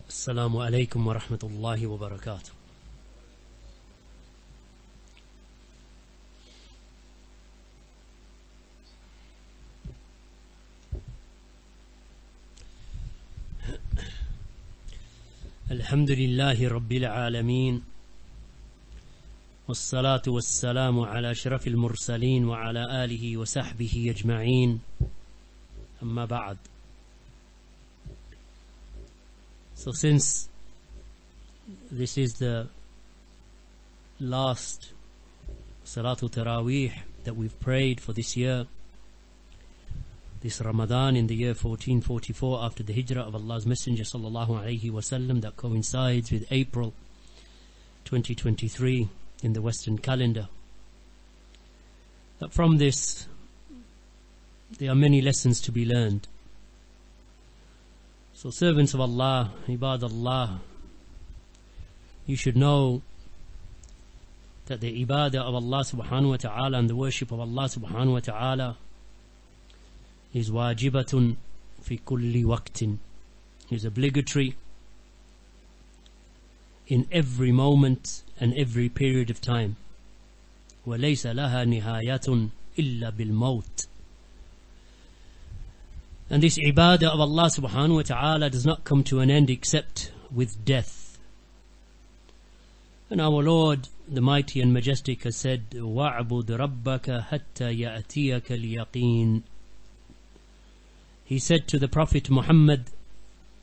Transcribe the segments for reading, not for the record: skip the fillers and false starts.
السلام عليكم ورحمة الله وبركاته. الحمد لله رب العالمين، والصلاة والسلام على أشرف المرسلين وعلى آله وصحبه أجمعين، أما بعد. So since this is the last Salatul Taraweeh that we've prayed for this year, this Ramadan in the year 1444 after the hijrah of Allah's Messenger sallallahu alaihi wasallam, that coincides with April 2023 in the Western calendar, that from this there are many lessons to be learned. So servants of Allah, Ibadallah, you should know that the ibadah of Allah subhanahu wa ta'ala and the worship of Allah subhanahu wa ta'ala is wajibatun fi kulli waqtin, is obligatory in every moment and every period of time. وَلَيْسَ لَهَا نِهَايَةٌ إِلَّا بِالْمَوْتِ. And this ibadah of Allah subhanahu wa ta'ala does not come to an end except with death. And our Lord, the Mighty and Majestic, has said, وَاعْبُدْ رَبَّكَ حَتَّى يَأْتِيَكَ الْيَقِينَ. He said to the Prophet Muhammad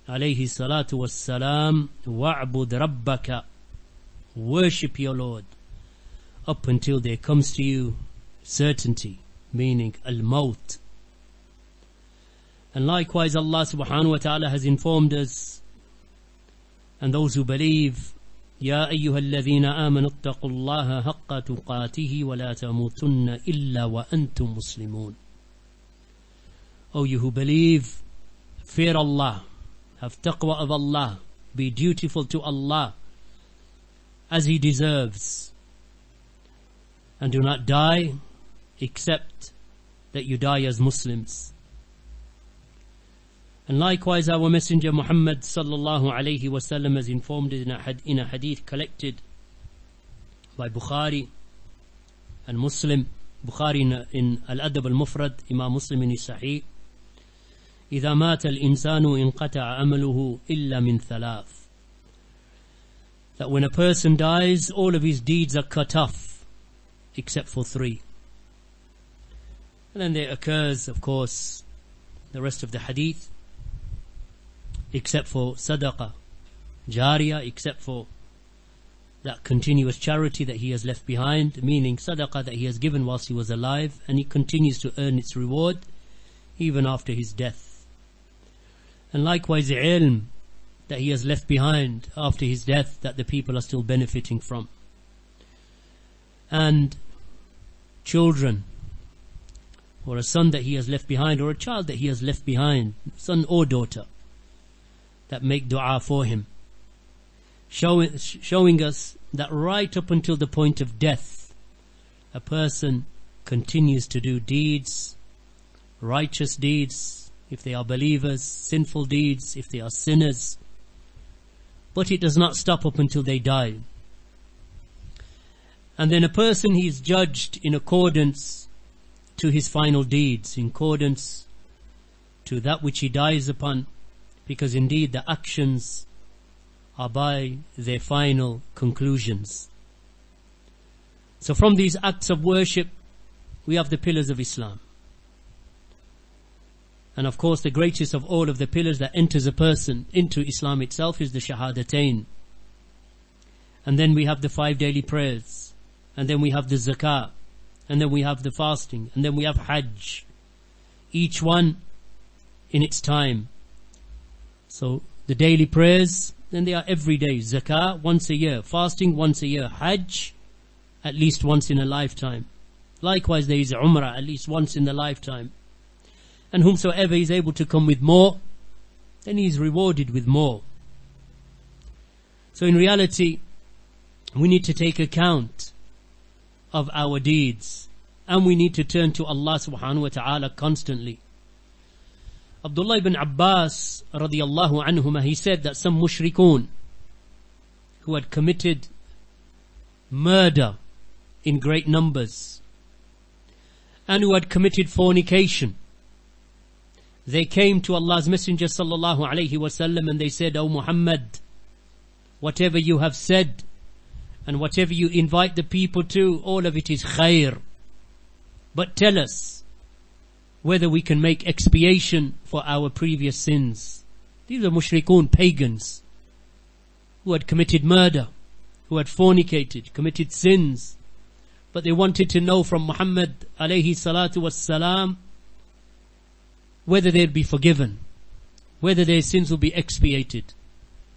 alayhi salatu wassalam, وَاعْبُدْ رَبَّكَ, worship your Lord up until there comes to you certainty, meaning al-maut. And likewise Allah subhanahu wa ta'ala has informed us and those who believe, يَا أَيُّهَا الَّذِينَ آمَنُوا اتَّقُوا اللَّهَ حَقَّ تُقَاتِهِ وَلَا تَمُوتُنَّ إِلَّا وَأَنْتُمْ مُسْلِمُونَ. O you who believe, fear Allah, have taqwa of Allah, be dutiful to Allah as He deserves, and do not die except that you die as Muslims. And likewise our Messenger Muhammad sallallahu alayhi wasallam has informed in a hadith collected by Bukhari and Muslim, Bukhari in Al-Adab al-Mufrad, Imam Muslim in his Sahih, إِذَا مَاتَ الْإِنسَانُ إِنْقَطَعَ عَمَلُهُ إِلَّا مِنْ ثَلَاثٍ. That when a person dies, all of his deeds are cut off except for three. And then there occurs, of course, the rest of the hadith, except for sadaqah jariyah, except for that continuous charity that he has left behind, meaning sadaqah that he has given whilst he was alive, and he continues to earn its reward even after his death. And likewise the ilm that he has left behind after his death, that the people are still benefiting from. And children, or a son that he has left behind, or a child that he has left behind, son or daughter, that make dua for him, showing us that right up until the point of death, a person continues to do deeds, righteous deeds if they are believers, sinful deeds if they are sinners, but it does not stop up until they die. And then a person, he is judged in accordance to his final deeds, in accordance to that which he dies upon, because indeed the actions are by their final conclusions. So from these acts of worship, we have the pillars of Islam. And of course the greatest of all of the pillars that enters a person into Islam itself is the Shahadatain. And then we have the 5 daily prayers, and then we have the zakah, and then we have the fasting, and then we have hajj, each one in its time. So the daily prayers, then they are every day. Zakah once a year, fasting once a year, hajj at least once in a lifetime. Likewise there is umrah at least once in the lifetime. And whomsoever is able to come with more, then he is rewarded with more. So in reality, we need to take account of our deeds, and we need to turn to Allah subhanahu wa ta'ala constantly. Abdullah ibn Abbas radiyallahu anhuma, he said that some mushrikun who had committed murder in great numbers and who had committed fornication, they came to Allah's Messenger sallallahu alayhi wasallam and they said, "O Muhammad, whatever you have said and whatever you invite the people to, all of it is khair. But tell us whether we can make expiation for our previous sins." These are mushrikun, pagans, who had committed murder, who had fornicated, committed sins. But they wanted to know from Muhammad alayhi salatu wassalam whether they'd be forgiven, whether their sins will be expiated.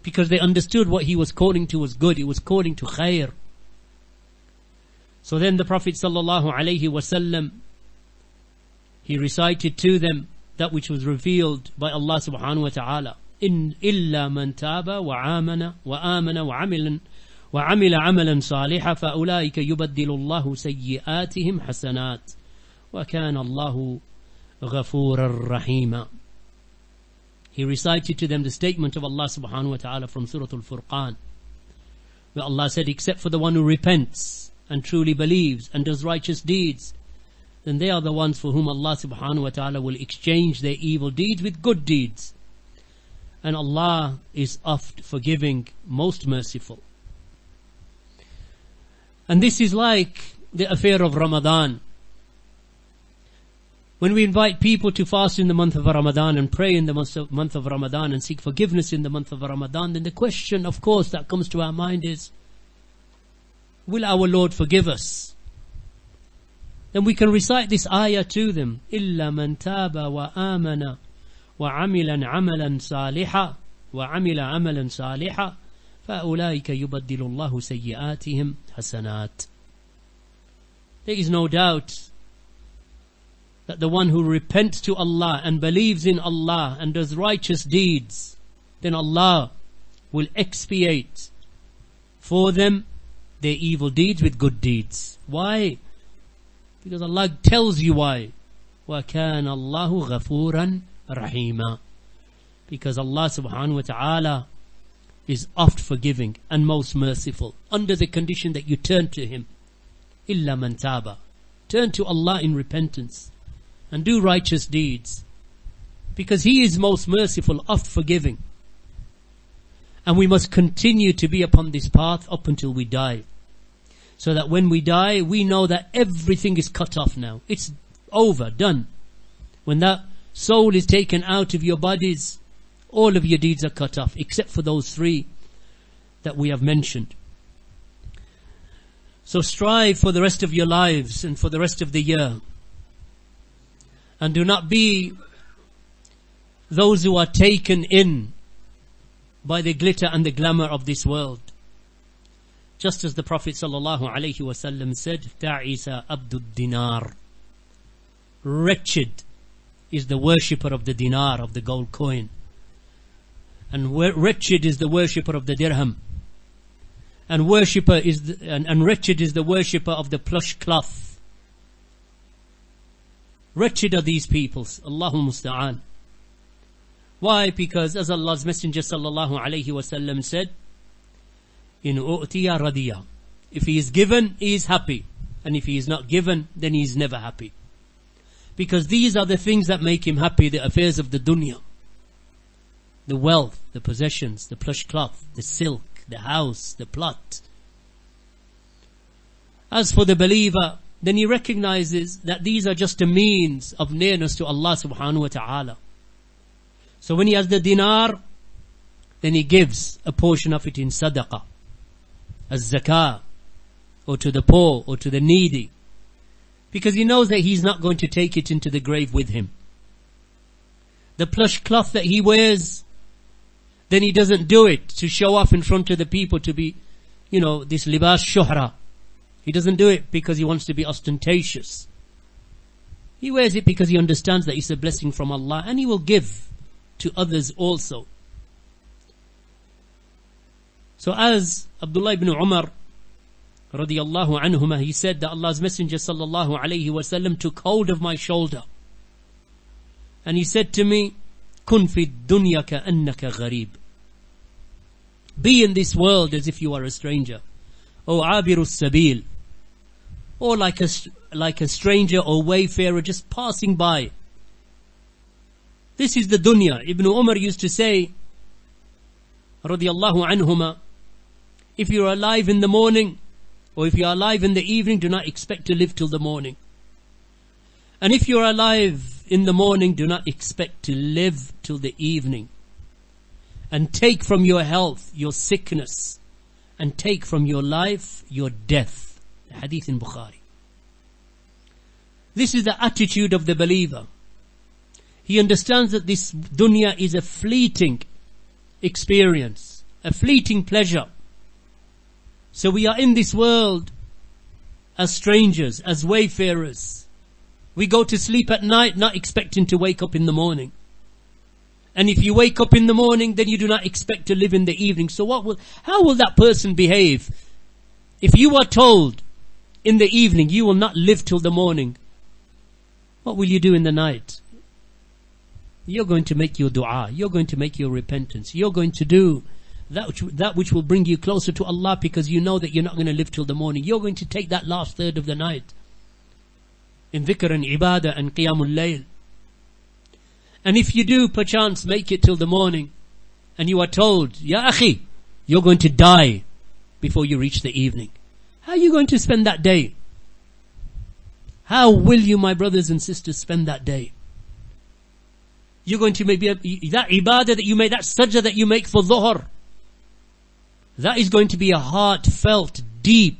Because they understood what he was calling to was good. He was calling to khair. So then the Prophet sallallahu alayhi wasallam, he recited to them that which was revealed by Allah subhanahu wa ta'ala. إن إلا من تاب وآمن وعمل عملا صالحا فأولئك يبدل الله سيئاتهم حسنات وكان الله غفورا رحيما. He recited to them the statement of Allah subhanahu wa ta'ala from Surah Al-Furqan, where Allah said, except for the one who repents and truly believes and does righteous deeds, then they are the ones for whom Allah subhanahu wa ta'ala will exchange their evil deeds with good deeds. And Allah is oft forgiving, most merciful. And this is like the affair of Ramadan. When we invite people to fast in the month of Ramadan and pray in the month of Ramadan and seek forgiveness in the month of Ramadan, then the question, of course, that comes to our mind is, will our Lord forgive us? Then we can recite this ayah to them. إِلَّا مَنْ تَابَ وَآمَنَ وَعَمِلًا عَمَلًا صَالِحًا وَعَمِلَ عَمَلًا صَالِحًا فَأُولَٰئِكَ يُبَدِّلُ اللَّهُ سَيِّئَاتِهِمْ حَسَنَاتٍ. There is no doubt that the one who repents to Allah and believes in Allah and does righteous deeds, then Allah will expiate for them their evil deeds with good deeds. Why? Because Allah tells you why. وَكَانَ اللَّهُ غَفُورًا رَحِيمًا. Because Allah subhanahu wa ta'ala is oft forgiving and most merciful, under the condition that you turn to Him. إِلَّا مَنْ تَابَ. Turn to Allah in repentance and do righteous deeds, because He is most merciful, oft forgiving. And we must continue to be upon this path up until we die, so that when we die, we know that everything is cut off now. It's over, done. When that soul is taken out of your bodies, all of your deeds are cut off, except for those three that we have mentioned. So strive for the rest of your lives and for the rest of the year. And do not be those who are taken in by the glitter and the glamour of this world. Just as the Prophet sallallahu alaihi wasallam said, "Ta'isa abdud dinar." Wretched is the worshipper of the dinar, of the gold coin. And wretched is the worshipper of the dirham. And wretched is the worshipper of the plush cloth. Wretched are these peoples. Allahu musta'an. Why? Because as Allah's Messenger sallallahu alayhi wasallam said, in u'tiya radiya. If he is given, he is happy. And if he is not given, then he is never happy. Because these are the things that make him happy, the affairs of the dunya. The wealth, the possessions, the plush cloth, the silk, the house, the plot. As for the believer, then he recognizes that these are just a means of nearness to Allah subhanahu wa ta'ala. So when he has the dinar, then he gives a portion of it in sadaqah, as zakah, or to the poor, or to the needy. Because he knows that he's not going to take it into the grave with him. The plush cloth that he wears, then he doesn't do it to show off in front of the people, to be, this libas shuhra. He doesn't do it because he wants to be ostentatious. He wears it because he understands that it's a blessing from Allah, and he will give to others also. So as Abdullah ibn Umar radiyallahu anhuma, he said that Allah's Messenger sallallahu alayhi wasallam took hold of my shoulder, and he said to me, كن في الدنيا كأنك غريب. Be in this world as if you are a stranger. Or عابر السبيل. Or like a stranger or wayfarer just passing by. This is the dunya. Ibn Umar used to say, radiyallahu anhuma, if you're alive in the morning, or if you're alive in the evening, do not expect to live till the morning. And if you're alive in the morning, do not expect to live till the evening. And take from your health your sickness, and take from your life your death. The hadith in Bukhari. This is the attitude of the believer. He understands that this dunya is a fleeting experience, a fleeting pleasure. So we are in this world as strangers, as wayfarers. We go to sleep at night not expecting to wake up in the morning. And if you wake up in the morning, then you do not expect to live in the evening. So how will that person behave? If you are told in the evening you will not live till the morning, what will you do in the night? You're going to make your dua. You're going to make your repentance. You're going to do that which will bring you closer to Allah, because you know that you're not going to live till the morning. You're going to take that last third of the night in dhikr and ibadah and qiyamul layl. And if you do perchance make it till the morning, and you are told, Ya akhi, you're going to die before you reach the evening, how are you going to spend that day? How will you, my brothers and sisters, spend that day? You're going to maybe that ibadah that you make, that sajda that you make for dhuhr, that is going to be a heartfelt, deep,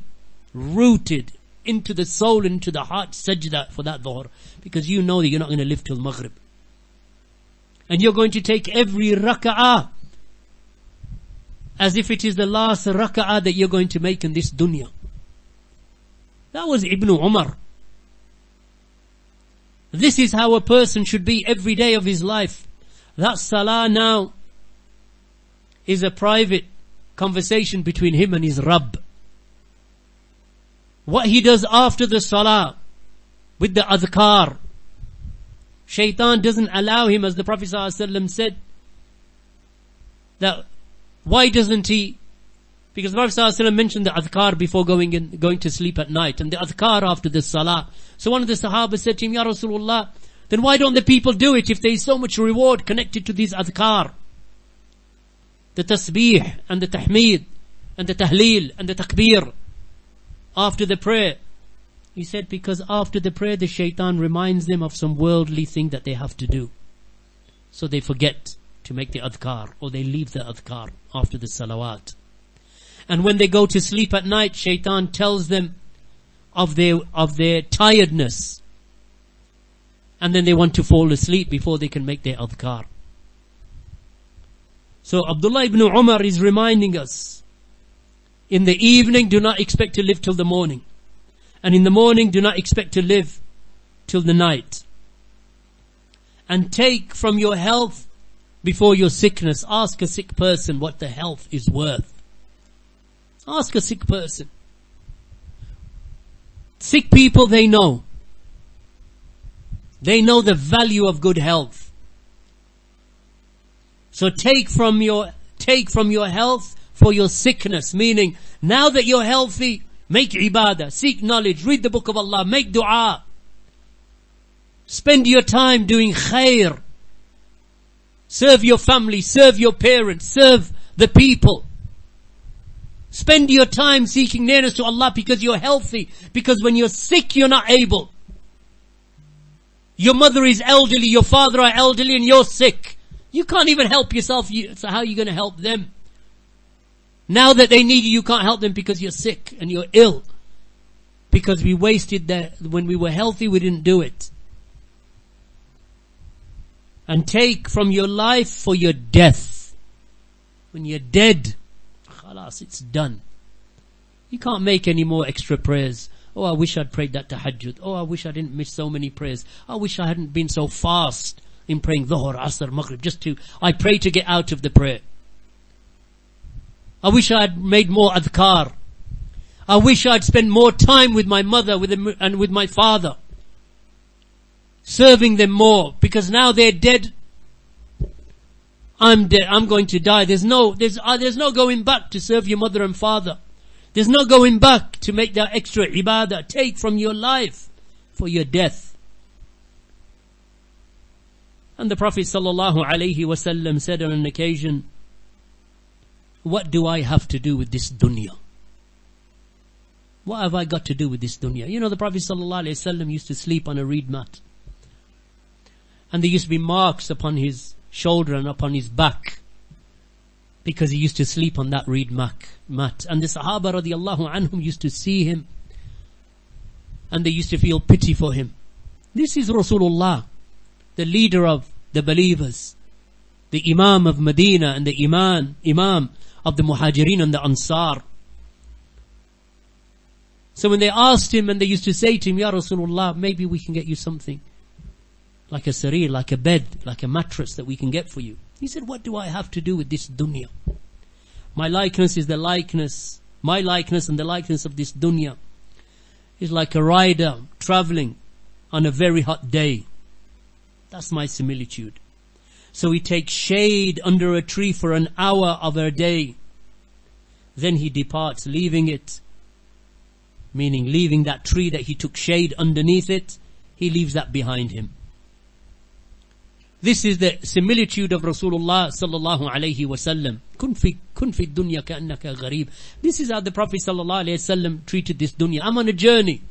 rooted into the soul, into the heart sajda for that dhuhr, because you know that you're not going to live till maghrib. And you're going to take every raka'ah as if it is the last raka'ah that you're going to make in this dunya. That was Ibn Umar. This is how a person should be every day of his life. That salah now is a private conversation between him and his Rabb. What he does after the salah with the adhkar, Shaitan doesn't allow him, as the Prophet ﷺ said, that why doesn't he? Because the Prophet ﷺ mentioned the adhkar before going to sleep at night, and the adhkar after the salah. So one of the Sahaba said to him, Ya Rasulullah, then why don't the people do it if there is so much reward connected to these adhkar? The tasbih and the tahmeed and the tahleel and the takbir after the prayer. He said, because after the prayer the shaitan reminds them of some worldly thing that they have to do. So they forget to make the adhkar, or they leave the adhkar after the salawat. And when they go to sleep at night, shaitan tells them of their tiredness. And then they want to fall asleep before they can make their adhkar. So Abdullah ibn Umar is reminding us, in the evening do not expect to live till the morning. And in the morning, do not expect to live till the night. And take from your health before your sickness. Ask a sick person what the health is worth. Ask a sick person. Sick people, they know. They know the value of good health. So take from your health for your sickness. Meaning, now that you're healthy, make ibadah, seek knowledge, read the book of Allah, make dua. Spend your time doing khair. Serve your family, serve your parents, serve the people. Spend your time seeking nearness to Allah because you're healthy. Because when you're sick, you're not able. Your mother is elderly, your father are elderly, and you're sick. You can't even help yourself, so how are you going to help them? Now that they need you, you can't help them because you're sick and you're ill. Because we wasted that. When we were healthy, we didn't do it. And take from your life for your death. When you're dead, khalas, it's done. You can't make any more extra prayers. Oh, I wish I'd prayed that tahajjud. Oh, I wish I didn't miss so many prayers. I wish I hadn't been so fast in praying dhuhr, asr, maghrib. I pray to get out of the prayer. I wish I had made more adhkar. I wish I'd spent more time with my mother and with my father. Serving them more. Because now they're dead. I'm dead, I'm going to die. There's no going back to serve your mother and father. There's no going back to make that extra ibadah. Take from your life for your death. And the Prophet ﷺ said on an occasion, what do I have to do with this dunya? What have I got to do with this dunya? You know, the Prophet ﷺ used to sleep on a reed mat. And there used to be marks upon his shoulder and upon his back, because he used to sleep on that reed mat. And the Sahaba radiallahu anhum used to see him, and they used to feel pity for him. This is Rasulullah, the leader of the believers, the imam of Medina, and the imam of the Muhajirin and the Ansar. So when they asked him, and they used to say to him, Ya Rasulullah, maybe we can get you something, like a sarir, like a bed, like a mattress that we can get for you. He said, what do I have to do with this dunya? My likeness is the likeness, my likeness and the likeness of this dunya is like a rider traveling on a very hot day. That's my similitude. So he takes shade under a tree for an hour of a day. Then he departs, leaving it, meaning leaving that tree that he took shade underneath it, he leaves that behind him. This is the similitude of Rasulullah sallallahu alayhi wasallam. Kun fi dunya ka'annaka gharib. This is how the Prophet sallallahu alayhi wasallam treated this dunya. I'm on a journey,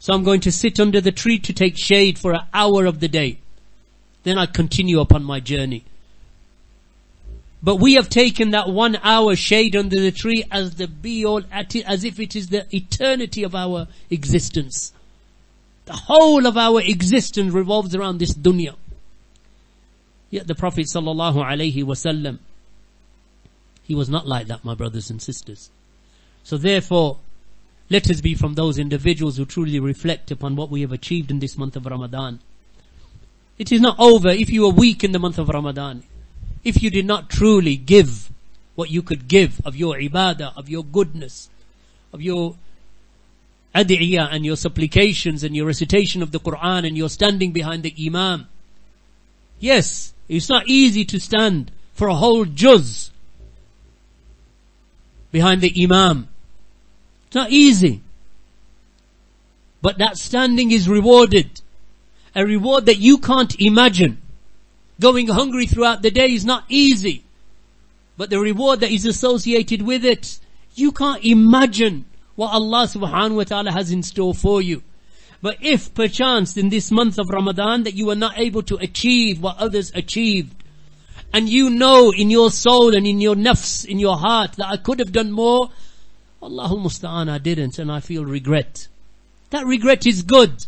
so I'm going to sit under the tree to take shade for an hour of the day. Then I continue upon my journey. But we have taken that 1 hour shade under the tree as the be-all, as if it is the eternity of our existence. The whole of our existence revolves around this dunya. Yet the Prophet sallallahu alaihi wasallam, he was not like that, my brothers and sisters. So therefore, let us be from those individuals who truly reflect upon what we have achieved in this month of Ramadan. It is not over if you are weak in the month of Ramadan. If you did not truly give what you could give of your ibadah, of your goodness, of your ad'iyah and your supplications and your recitation of the Quran and your standing behind the imam. Yes, it's not easy to stand for a whole juz behind the imam. It's not easy. But that standing is rewarded. A reward that you can't imagine. Going hungry throughout the day is not easy. But the reward that is associated with it, you can't imagine what Allah subhanahu wa ta'ala has in store for you. But if perchance in this month of Ramadan that you are not able to achieve what others achieved, and you know in your soul and in your nafs, in your heart, that I could have done more, Allahul Musta'an, I didn't, and I feel regret. That regret is good,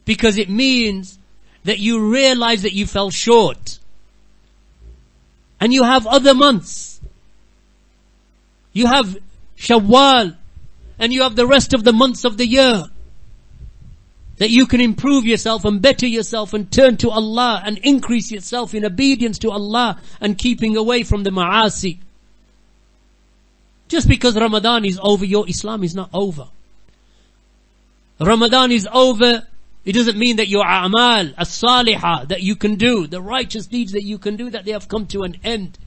because it means that you realize that you fell short. And you have other months. You have Shawwal, and you have the rest of the months of the year, that you can improve yourself and better yourself and turn to Allah and increase yourself in obedience to Allah and keeping away from the ma'asi. Just because Ramadan is over, your Islam is not over. Ramadan is over, it doesn't mean that your a'mal, as-salihah, that you can do, the righteous deeds that you can do, that they have come to an end.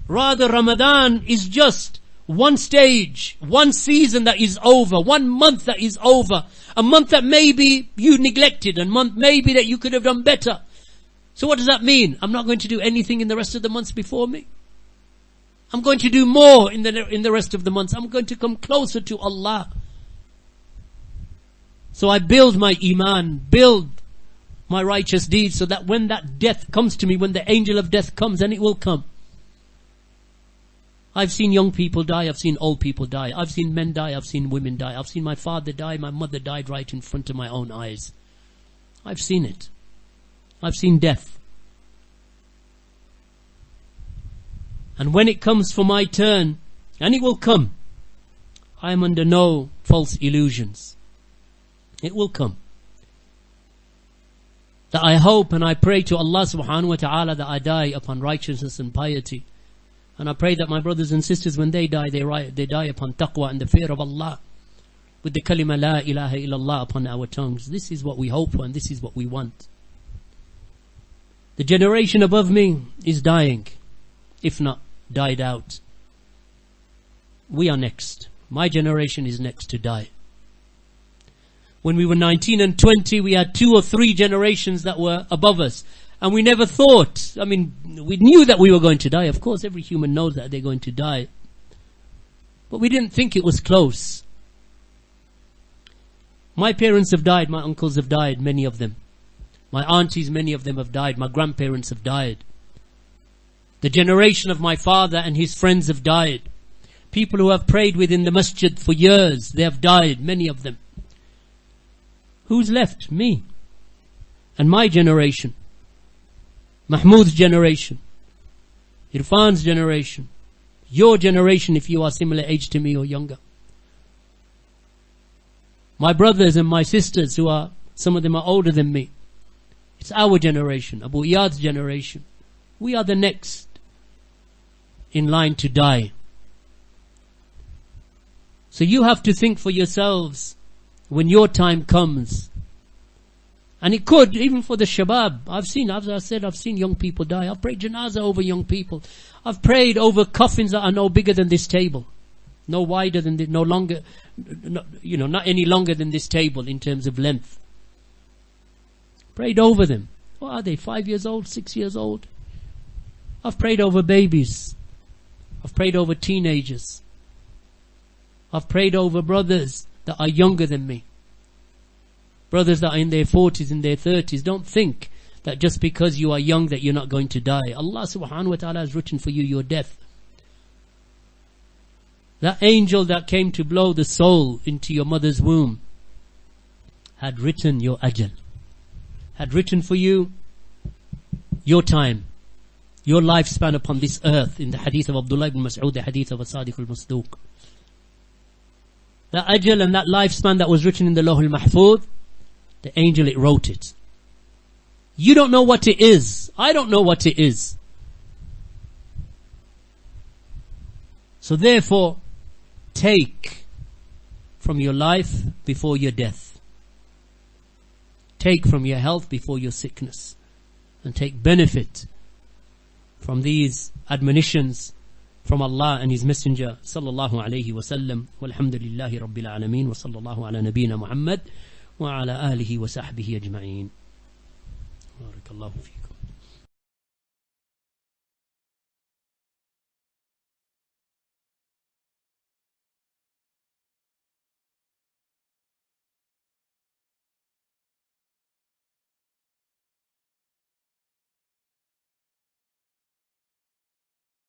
Rather, Ramadan is just one stage, one season that is over, 1 month that is over, a month that maybe you neglected, a month maybe that you could have done better. So what does that mean? I'm not going to do anything in the rest of the months before me. I'm going to do more in the rest of the months. I'm going to come closer to Allah. So I build my iman, build my righteous deeds, so that when that death comes to me, when the angel of death comes, and it will come. I've seen young people die, I've seen old people die, I've seen men die, I've seen women die, I've seen my father die, my mother died right in front of my own eyes. I've seen it. I've seen death. And when it comes for my turn, and it will come, I am under no false illusions. It will come. That I hope and I pray to Allah subhanahu wa ta'ala that I die upon righteousness and piety. And I pray that my brothers and sisters, when they die, they die upon taqwa and the fear of Allah, with the kalima la ilaha illallah upon our tongues. This is what we hope for, and this is what we want. The generation above me is dying, if not died out. We are next. My generation is next to die. When we were 19 and 20, we had 2 or 3 generations that were above us. And we never thought, we knew that we were going to die. Of course, every human knows that they're going to die. But we didn't think it was close. My parents have died, my uncles have died, many of them. My aunties, many of them have died. My grandparents have died. The generation of my father and his friends have died. People who have prayed within the masjid for years, they have died, many of them. Who's left? Me. And my generation. Mahmoud's generation. Irfan's generation. Your generation if you are similar age to me or younger. My brothers and my sisters who are, some of them are older than me. It's our generation, Abu Iyad's generation. We are the next in line to die. So you have to think for yourselves when your time comes. And it could, even for the shabab. I've seen young people die. I've prayed janazah over young people. I've prayed over coffins that are no bigger than this table. No wider than this, no longer, not any longer than this table in terms of length. Prayed over them. What are they, 5 years old, 6 years old? I've prayed over babies. I've prayed over teenagers. I've prayed over brothers that are younger than me. Brothers that are in their 40s, in their 30s. Don't think that just because you are young that you're not going to die. Allah subhanahu wa ta'ala has written for you your death. That angel that came to blow the soul into your mother's womb had written your ajal. Had written for you your time, your lifespan upon this earth, in the hadith of Abdullah ibn Mas'ud, the hadith of As-Sadiq al-Masduq. That ajal and that lifespan that was written in the Lawh al-Mahfuz, the angel, it wrote it. You don't know what it is. I don't know what it is. So therefore, take from your life before your death. Take from your health before your sickness. And take benefit from these admonitions from Allah and His Messenger sallallahu alayhi wa sallam. Walhamdulillahi rabbil alameen wa sallallahu ala nabiyyina Muhammad wa ala alihi wa sahbihi ajma'een. Barakallahu feekum.